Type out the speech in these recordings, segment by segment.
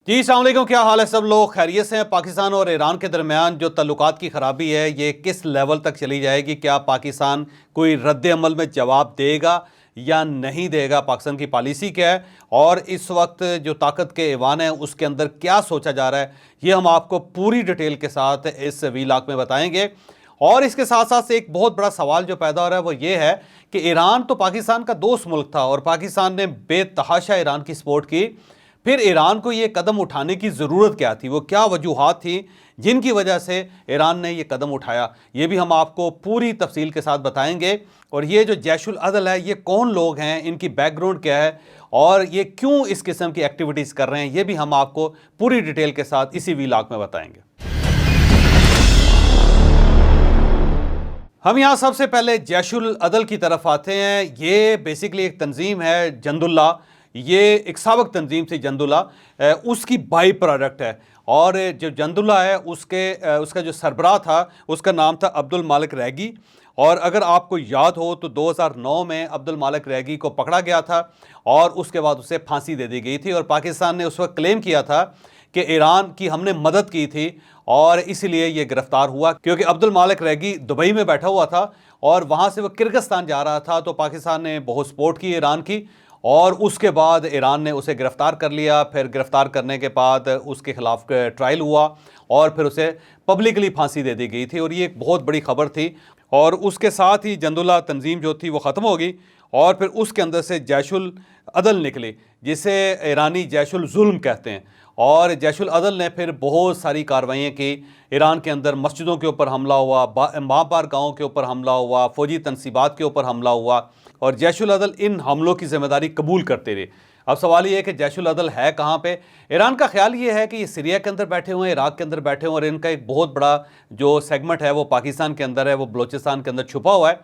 جی السلام علیکم، کیا حال ہے سب لوگ؟ خیریت سے ہیں؟ پاکستان اور ایران کے درمیان جو تعلقات کی خرابی ہے یہ کس لیول تک چلی جائے گی؟ کیا پاکستان کوئی رد عمل میں جواب دے گا یا نہیں دے گا؟ پاکستان کی پالیسی کیا ہے اور اس وقت جو طاقت کے ایوان ہیں اس کے اندر کیا سوچا جا رہا ہے، یہ ہم آپ کو پوری ڈیٹیل کے ساتھ اس ویلاگ میں بتائیں گے۔ اور اس کے ساتھ ساتھ ایک بہت بڑا سوال جو پیدا ہو رہا ہے وہ یہ ہے کہ ایران تو پاکستان کا دوست ملک تھا اور پاکستان نے بے تحاشا ایران کی سپورٹ کی، پھر ایران کو یہ قدم اٹھانے کی ضرورت کیا تھی؟ وہ کیا وجوہات تھیں جن کی وجہ سے ایران نے یہ قدم اٹھایا؟ یہ بھی ہم آپ کو پوری تفصیل کے ساتھ بتائیں گے۔ اور یہ جو جیش العدل ہے یہ کون لوگ ہیں، ان کی بیک گراؤنڈ کیا ہے اور یہ کیوں اس قسم کی ایکٹیویٹیز کر رہے ہیں، یہ بھی ہم آپ کو پوری ڈیٹیل کے ساتھ اسی ویلاگ میں بتائیں گے۔ ہم یہاں سب سے پہلے جیش العدل کی طرف آتے ہیں۔ یہ بیسیکلی ایک تنظیم ہے، جند اللہ، یہ ایک سابق تنظیم تھی جند اللہ، اس کی بائی پروڈکٹ ہے۔ اور جو جند اللہ ہے اس کا جو سربراہ تھا اس کا نام تھا عبد المالک ریگی۔ اور اگر آپ کو یاد ہو تو 2009 میں عبد المالک ریگی کو پکڑا گیا تھا اور اس کے بعد اسے پھانسی دے دی گئی تھی، اور پاکستان نے اس وقت کلیم کیا تھا کہ ایران کی ہم نے مدد کی تھی اور اسی لیے یہ گرفتار ہوا، کیونکہ عبد المالک ریگی دبئی میں بیٹھا ہوا تھا اور وہاں سے وہ کرغزستان جا رہا تھا، تو پاکستان نے بہت سپورٹ کی ایران کی، اور اس کے بعد ایران نے اسے گرفتار کر لیا۔ پھر گرفتار کرنے کے بعد اس کے خلاف ٹرائل ہوا اور پھر اسے پبلکلی پھانسی دے دی گئی تھی، اور یہ ایک بہت بڑی خبر تھی۔ اور اس کے ساتھ ہی جند اللہ تنظیم جو تھی وہ ختم ہو گئی، اور پھر اس کے اندر سے جیش العدل نکلی، جسے ایرانی جیش الظلم کہتے ہیں۔ اور جیش العدل نے پھر بہت ساری کارروائیاں کی، ایران کے اندر مسجدوں کے اوپر حملہ ہوا، ماں بار گاؤں کے اوپر حملہ ہوا، فوجی تنصیبات کے اوپر حملہ ہوا، اور جیش العدل ان حملوں کی ذمہ داری قبول کرتے رہے۔ اب سوال یہ ہے کہ جیش العدل ہے کہاں پہ؟ ایران کا خیال یہ ہے کہ یہ سیریا کے اندر بیٹھے ہوئے ہیں، عراق کے اندر بیٹھے ہوئے ہیں، اور ان کا ایک بہت بڑا جو سیگمنٹ ہے وہ پاکستان کے اندر ہے، وہ بلوچستان کے اندر چھپا ہوا ہے،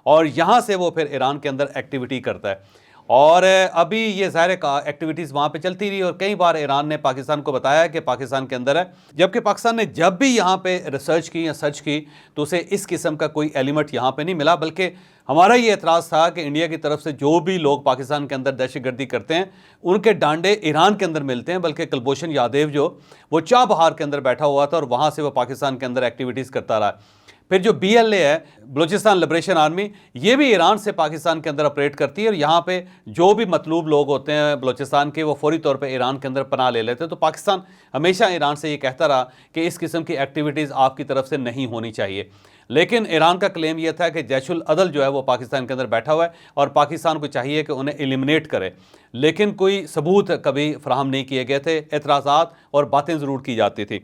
اور یہاں سے وہ پھر ایران کے اندر ایکٹیویٹی کرتا ہے۔ اور ابھی یہ ظاہر ایکٹیویٹیز وہاں پہ چلتی رہی، اور کئی بار ایران نے پاکستان کو بتایا کہ پاکستان کے اندر ہے، جبکہ پاکستان نے جب بھی یہاں پہ ریسرچ کی یا سرچ کی تو اسے اس قسم کا کوئی ایلیمنٹ یہاں پہ نہیں ملا، بلکہ ہمارا یہ اعتراض تھا کہ انڈیا کی طرف سے جو بھی لوگ پاکستان کے اندر دہشت گردی کرتے ہیں ان کے ڈانڈے ایران کے اندر ملتے ہیں، بلکہ کلبھوشن یادیو جو وہ چاہ بہار کے اندر بیٹھا ہوا تھا اور وہاں سے وہ پاکستان کے اندر ایکٹیویٹیز کرتا رہا۔ پھر جو بی ایل اے ہے، بلوچستان لبریشن آرمی، یہ بھی ایران سے پاکستان کے اندر آپریٹ کرتی ہے، اور یہاں پہ جو بھی مطلوب لوگ ہوتے ہیں بلوچستان کے وہ فوری طور پہ ایران کے اندر پناہ لے لیتے ہیں۔ تو پاکستان ہمیشہ ایران سے یہ کہتا رہا کہ اس قسم کی ایکٹیویٹیز آپ کی طرف سے نہیں ہونی چاہیے، لیکن ایران کا کلیم یہ تھا کہ جیش العدل جو ہے وہ پاکستان کے اندر بیٹھا ہوا ہے اور پاکستان کو چاہیے کہ انہیں ایلیمنیٹ کرے، لیکن کوئی ثبوت کبھی فراہم نہیں کیے گئے تھے، اعتراضات اور باتیں ضرور کی جاتی تھی۔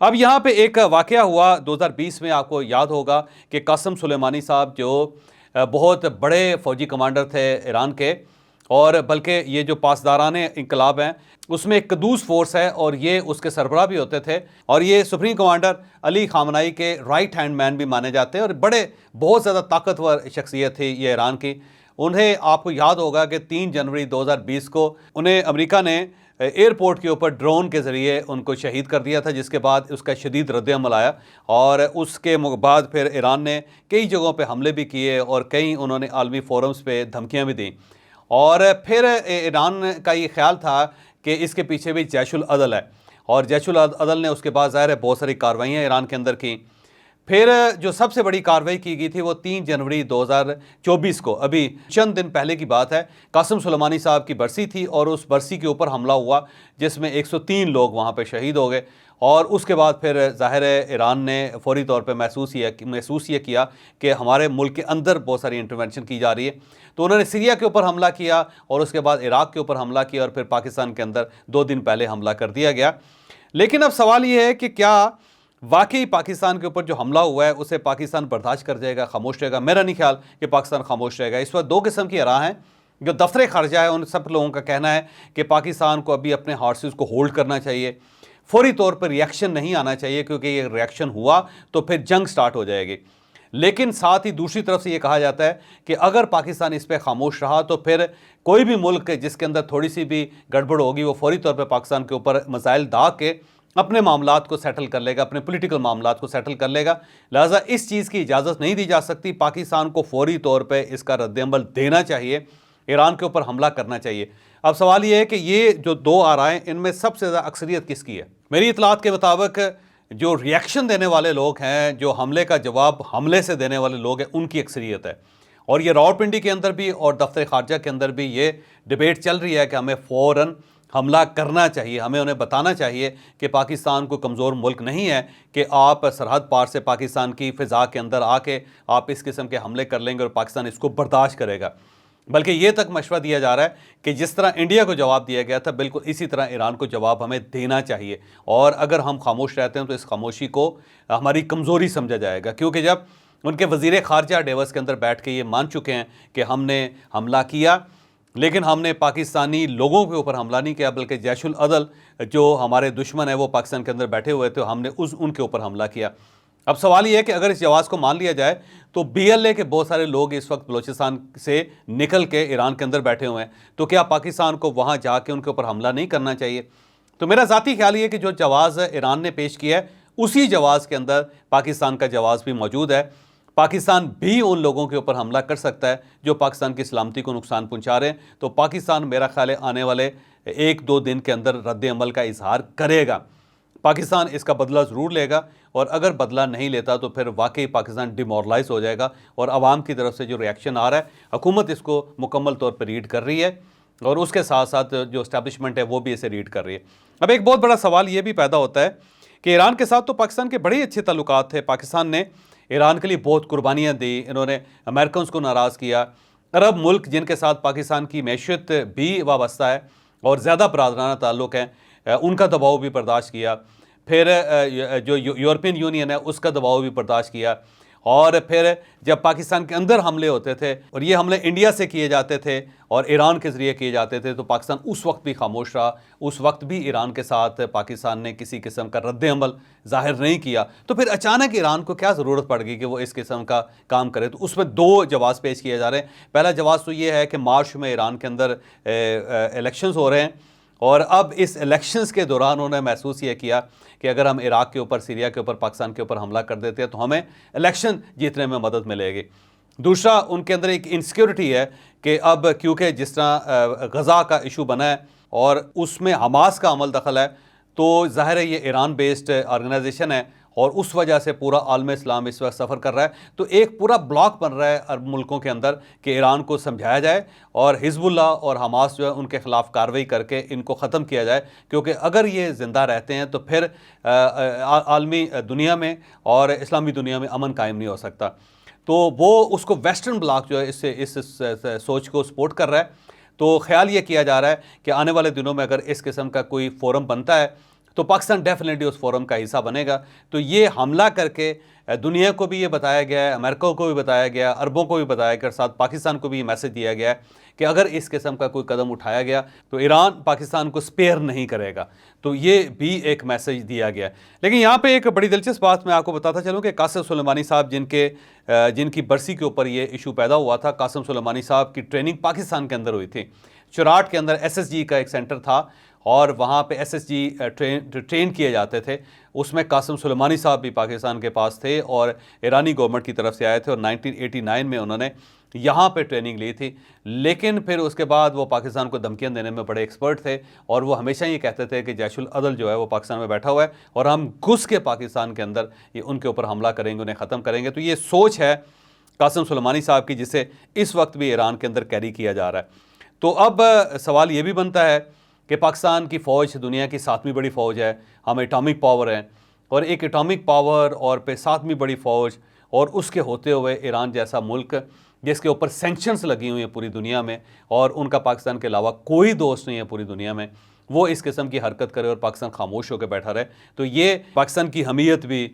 اب یہاں پہ ایک واقعہ ہوا 2020 میں، آپ کو یاد ہوگا کہ قاسم سلیمانی صاحب جو بہت بڑے فوجی کمانڈر تھے ایران کے، اور بلکہ یہ جو پاسداران انقلاب ہیں اس میں ایک قدوس فورس ہے اور یہ اس کے سربراہ بھی ہوتے تھے، اور یہ سپریم کمانڈر علی خامنائی کے رائٹ ہینڈ مین بھی مانے جاتے ہیں، اور بہت زیادہ طاقتور شخصیت تھی یہ ایران کی۔ انہیں آپ کو یاد ہوگا کہ 3 جنوری 2020 کو انہیں امریکہ نے ایئرپورٹ کے اوپر ڈرون کے ذریعے ان کو شہید کر دیا تھا، جس کے بعد اس کا شدید رد عمل آیا، اور اس کے بعد پھر ایران نے کئی جگہوں پہ حملے بھی کیے اور کئی انہوں نے عالمی فورمز پہ دھمکیاں بھی دیں، اور پھر ایران کا یہ خیال تھا کہ اس کے پیچھے بھی جیش العدل ہے، اور جیش العدل نے اس کے بعد ظاہر ہے بہت ساری کارروائیاں ایران کے اندر کی۔ پھر جو سب سے بڑی کارروائی کی گئی تھی وہ 3 جنوری 2024 کو، ابھی چند دن پہلے کی بات ہے، قاسم سلیمانی صاحب کی برسی تھی اور اس برسی کے اوپر حملہ ہوا جس میں 103 لوگ وہاں پہ شہید ہو گئے، اور اس کے بعد پھر ظاہر ہے ایران نے فوری طور پہ محسوس یہ کیا کہ ہمارے ملک کے اندر بہت ساری انٹرونشن کی جا رہی ہے، تو انہوں نے سیریا کے اوپر حملہ کیا اور اس کے بعد عراق کے اوپر حملہ کیا، اور پھر پاکستان کے اندر 2 دن پہلے حملہ کر دیا گیا۔ لیکن اب سوال یہ ہے کہ کیا واقعی پاکستان کے اوپر جو حملہ ہوا ہے اسے پاکستان برداشت کر جائے گا، خاموش رہے گا؟ میرا نہیں خیال کہ پاکستان خاموش رہے گا۔ اس وقت 2 قسم کی آراء ہیں۔ جو دفتر خارجہ ہے ان سب لوگوں کا کہنا ہے کہ پاکستان کو ابھی اپنے ہارسز کو ہولڈ کرنا چاہیے، فوری طور پر ریئیکشن نہیں آنا چاہیے، کیونکہ یہ ریئیکشن ہوا تو پھر جنگ سٹارٹ ہو جائے گی۔ لیکن ساتھ ہی دوسری طرف سے یہ کہا جاتا ہے کہ اگر پاکستان اس پہ خاموش رہا تو پھر کوئی بھی ملک جس کے اندر تھوڑی سی بھی گڑبڑ ہوگی وہ فوری طور پہ پاکستان کے اوپر مسائل داغ کے اپنے معاملات کو سیٹل کر لے گا، اپنے پولیٹیکل معاملات کو سیٹل کر لے گا۔ لہٰذا اس چیز کی اجازت نہیں دی جا سکتی، پاکستان کو فوری طور پہ اس کا رد عمل دینا چاہیے۔ ایران کے اوپر حملہ کرنا چاہیے۔ اب سوال یہ ہے کہ یہ جو دو آرائیں ان میں سب سے زیادہ اکثریت کس کی ہے؟ میری اطلاعات کے مطابق جو ریئیکشن دینے والے لوگ ہیں، جو حملے کا جواب حملے سے دینے والے لوگ ہیں، ان کی اکثریت ہے۔ اور یہ راولپنڈی کے اندر بھی اور دفتر خارجہ کے اندر بھی یہ ڈیبیٹ چل رہی ہے کہ ہمیں فوراً حملہ کرنا چاہیے، ہمیں انہیں بتانا چاہیے کہ پاکستان کو کمزور ملک نہیں ہے کہ آپ سرحد پار سے پاکستان کی فضا کے اندر آ کے آپ اس قسم کے حملے کر لیں گے اور پاکستان اس کو برداشت کرے گا۔ بلکہ یہ تک مشورہ دیا جا رہا ہے کہ جس طرح انڈیا کو جواب دیا گیا تھا، بالکل اسی طرح ایران کو جواب ہمیں دینا چاہیے، اور اگر ہم خاموش رہتے ہیں تو اس خاموشی کو ہماری کمزوری سمجھا جائے گا، کیونکہ جب ان کے وزیر خارجہ ڈیوس کے اندر بیٹھ کے یہ مان چکے ہیں کہ ہم نے حملہ کیا، لیکن ہم نے پاکستانی لوگوں کے اوپر حملہ نہیں کیا، بلکہ جیش العدل جو ہمارے دشمن ہیں وہ پاکستان کے اندر بیٹھے ہوئے تھے، ہم نے ان کے اوپر حملہ کیا۔ اب سوال یہ ہے کہ اگر اس جواز کو مان لیا جائے تو بی ایل اے کے بہت سارے لوگ اس وقت بلوچستان سے نکل کے ایران کے اندر بیٹھے ہوئے ہیں، تو کیا پاکستان کو وہاں جا کے ان کے اوپر حملہ نہیں کرنا چاہیے؟ تو میرا ذاتی خیال یہ ہے کہ جو جواز ایران نے پیش کیا ہے اسی جواز کے اندر پاکستان کا جواز بھی موجود ہے۔ پاکستان بھی ان لوگوں کے اوپر حملہ کر سکتا ہے جو پاکستان کی سلامتی کو نقصان پہنچا رہے ہیں، تو پاکستان میرا خیال ہے آنے والے 1-2 دن کے اندر رد عمل کا اظہار کرے گا۔ پاکستان اس کا بدلہ ضرور لے گا، اور اگر بدلہ نہیں لیتا تو پھر واقعی پاکستان ڈیمورلائز ہو جائے گا، اور عوام کی طرف سے جو ریاکشن آ رہا ہے حکومت اس کو مکمل طور پر ریڈ کر رہی ہے، اور اس کے ساتھ ساتھ جو اسٹیبلشمنٹ ہے وہ بھی اسے ریڈ کر رہی ہے۔ اب ایک بہت بڑا سوال یہ بھی پیدا ہوتا ہے کہ ایران کے ساتھ تو پاکستان کے بڑے اچھے تعلقات تھے، پاکستان نے ایران کے لیے بہت قربانیاں دی، انہوں نے امریکنز کو ناراض کیا، عرب ملک جن کے ساتھ پاکستان کی معیشت بھی وابستہ ہے اور زیادہ برادرانہ تعلق ہیں، ان کا دباؤ بھی برداشت کیا، پھر جو یورپین یونین ہے اس کا دباؤ بھی برداشت کیا، اور پھر جب پاکستان کے اندر حملے ہوتے تھے اور یہ حملے انڈیا سے کیے جاتے تھے اور ایران کے ذریعے کیے جاتے تھے تو پاکستان اس وقت بھی خاموش رہا، اس وقت بھی ایران کے ساتھ پاکستان نے کسی قسم کا رد عمل ظاہر نہیں کیا۔ تو پھر اچانک ایران کو کیا ضرورت پڑ گئی کہ وہ اس قسم کا کام کرے؟ تو اس میں 2 جواز پیش کیے جا رہے ہیں۔ پہلا جواز تو یہ ہے کہ مارچ میں ایران کے اندر الیکشنز ہو رہے ہیں، اور اب اس الیکشنز کے دوران انہوں نے محسوس یہ کیا کہ اگر ہم عراق کے اوپر، سیریا کے اوپر، پاکستان کے اوپر حملہ کر دیتے ہیں تو ہمیں الیکشن جیتنے میں مدد ملے گی۔ دوسرا، ان کے اندر ایک انسیکیورٹی ہے کہ اب کیونکہ جس طرح غزہ کا ایشو بنا ہے اور اس میں حماس کا عمل دخل ہے، تو ظاہر ہے یہ ایران بیسڈ آرگنائزیشن ہے، اور اس وجہ سے پورا عالم اسلام اس وقت سفر کر رہا ہے، تو ایک پورا بلاک بن رہا ہے عرب ملکوں کے اندر کہ ایران کو سمجھایا جائے اور حزب اللہ اور حماس جو ہے ان کے خلاف کارروائی کر کے ان کو ختم کیا جائے، کیونکہ اگر یہ زندہ رہتے ہیں تو پھر عالمی دنیا میں اور اسلامی دنیا میں امن قائم نہیں ہو سکتا۔ تو وہ اس کو ویسٹرن بلاک جو ہے اس سوچ کو سپورٹ کر رہا ہے۔ تو خیال یہ کیا جا رہا ہے کہ آنے والے دنوں میں اگر اس قسم کا کوئی فورم بنتا ہے تو پاکستان ڈیفینیٹلی اس فورم کا حصہ بنے گا۔ تو یہ حملہ کر کے دنیا کو بھی یہ بتایا گیا ہے، امریکہ کو بھی بتایا گیا، عربوں کو بھی بتایا گیا، ساتھ پاکستان کو بھی یہ میسج دیا گیا ہے کہ اگر اس قسم کا کوئی قدم اٹھایا گیا تو ایران پاکستان کو سپیئر نہیں کرے گا۔ تو یہ بھی ایک میسج دیا گیا ہے۔ لیکن یہاں پہ ایک بڑی دلچسپ بات میں آپ کو بتاتا چلوں کہ قاسم سلیمانی صاحب جن کی برسی کے اوپر یہ ایشو پیدا ہوا تھا، قاسم سلیمانی صاحب کی ٹریننگ پاکستان کے اندر ہوئی تھی۔ چراٹ کے اندر ایس ایس جی کا ایک سینٹر تھا، اور وہاں پہ ایس ایس جی ٹرین کیے جاتے تھے، اس میں قاسم سلیمانی صاحب بھی پاکستان کے پاس تھے اور ایرانی گورنمنٹ کی طرف سے آئے تھے، اور 1989 میں انہوں نے یہاں پہ ٹریننگ لی تھی۔ لیکن پھر اس کے بعد وہ پاکستان کو دھمکیاں دینے میں بڑے ایکسپرٹ تھے، اور وہ ہمیشہ یہ کہتے تھے کہ جیش العدل جو ہے وہ پاکستان میں بیٹھا ہوا ہے اور ہم گھس کے پاکستان کے اندر یہ ان کے اوپر حملہ کریں گے، انہیں ختم کریں گے۔ تو یہ سوچ ہے قاسم سلیمانی صاحب کی، جسے اس وقت بھی ایران کے اندر کیری کیا جا رہا ہے۔ تو اب سوال یہ بھی بنتا ہے کہ پاکستان کی فوج دنیا کی 7ویں بڑی فوج ہے، ہم ایٹامک پاور ہیں، اور ایک ایٹامک پاور اور پہ 7ویں بڑی فوج، اور اس کے ہوتے ہوئے ایران جیسا ملک جس کے اوپر سینکشنز لگی ہوئی ہیں پوری دنیا میں، اور ان کا پاکستان کے علاوہ کوئی دوست نہیں ہے پوری دنیا میں، وہ اس قسم کی حرکت کرے اور پاکستان خاموش ہو کے بیٹھا رہے، تو یہ پاکستان کی حمیت بھی،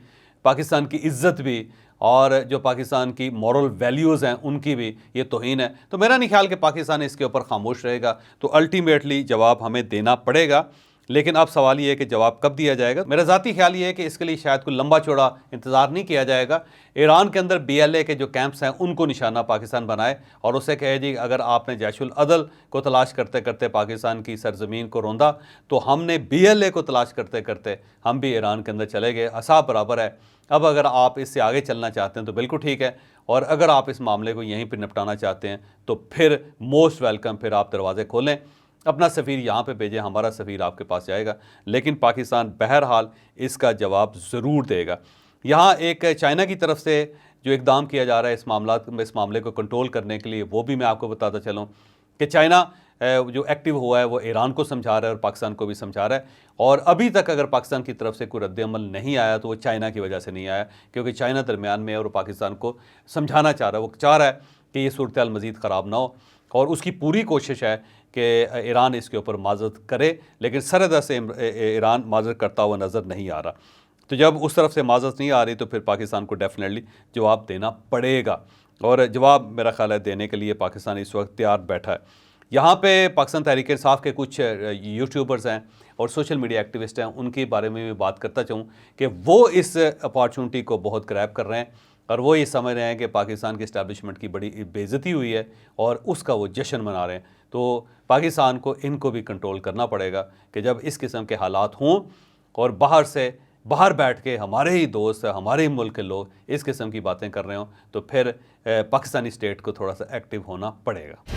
پاکستان کی عزت بھی، اور جو پاکستان کی مورل ویلیوز ہیں ان کی بھی یہ توہین ہے۔ تو میرا نہیں خیال کہ پاکستان اس کے اوپر خاموش رہے گا، تو الٹیمیٹلی جواب ہمیں دینا پڑے گا۔ لیکن اب سوال یہ ہے کہ جواب کب دیا جائے گا؟ میرا ذاتی خیال یہ ہے کہ اس کے لیے شاید کوئی لمبا چوڑا انتظار نہیں کیا جائے گا۔ ایران کے اندر بی ایل اے کے جو کیمپس ہیں ان کو نشانہ پاکستان بنائے اور اسے کہے جی اگر آپ نے جیش العدل کو تلاش کرتے کرتے پاکستان کی سرزمین کو روندا تو ہم نے بی ایل اے کو تلاش کرتے کرتے ہم بھی ایران کے اندر چلے گئے، حساب برابر ہے۔ اب اگر آپ اس سے آگے چلنا چاہتے ہیں تو بالکل ٹھیک ہے، اور اگر آپ اس معاملے کو یہیں پہ نپٹانا چاہتے ہیں تو پھر موسٹ ویلکم، پھر آپ دروازے کھولیں، اپنا سفیر یہاں پہ بھیجیں، ہمارا سفیر آپ کے پاس جائے گا، لیکن پاکستان بہرحال اس کا جواب ضرور دے گا۔ یہاں ایک چائنا کی طرف سے جو اقدام کیا جا رہا ہے اس معاملے کو کنٹرول کرنے کے لیے، وہ بھی میں آپ کو بتاتا چلوں کہ چائنا جو ایکٹیو ہوا ہے وہ ایران کو سمجھا رہا ہے اور پاکستان کو بھی سمجھا رہا ہے، اور ابھی تک اگر پاکستان کی طرف سے کوئی رد عمل نہیں آیا تو وہ چائنا کی وجہ سے نہیں آیا، کیونکہ چائنا درمیان میں اور پاکستان کو سمجھانا چاہ رہا ہے، وہ چاہ رہا ہے کہ یہ صورتحال مزید خراب نہ ہو، اور اس کی پوری کوشش ہے کہ ایران اس کے اوپر معذرت کرے، لیکن سرحد سے ایران معذرت کرتا ہوا نظر نہیں آ رہا۔ تو جب اس طرف سے معذرت نہیں آ رہی تو پھر پاکستان کو ڈیفینیٹلی جواب دینا پڑے گا، اور جواب میرا خیال ہے دینے کے لیے پاکستان اس وقت تیار بیٹھا ہے۔ یہاں پہ پاکستان تحریک انصاف کے کچھ یوٹیوبرز ہیں اور سوشل میڈیا ایکٹیوسٹ ہیں، ان کے بارے میں بھی بات کرتا چاہوں کہ وہ اس اپارچونٹی کو بہت گریب کر رہے ہیں، اور وہ یہ سمجھ رہے ہیں کہ پاکستان کی اسٹیبلشمنٹ کی بڑی بے عزتی ہوئی ہے اور اس کا وہ جشن منا رہے ہیں۔ تو پاکستان کو ان کو بھی کنٹرول کرنا پڑے گا کہ جب اس قسم کے حالات ہوں اور باہر بیٹھ کے ہمارے ہی دوست، ہمارے ہی ملک کے لوگ اس قسم کی باتیں کر رہے ہوں، تو پھر پاکستانی اسٹیٹ کو تھوڑا سا ایکٹیو ہونا پڑے گا۔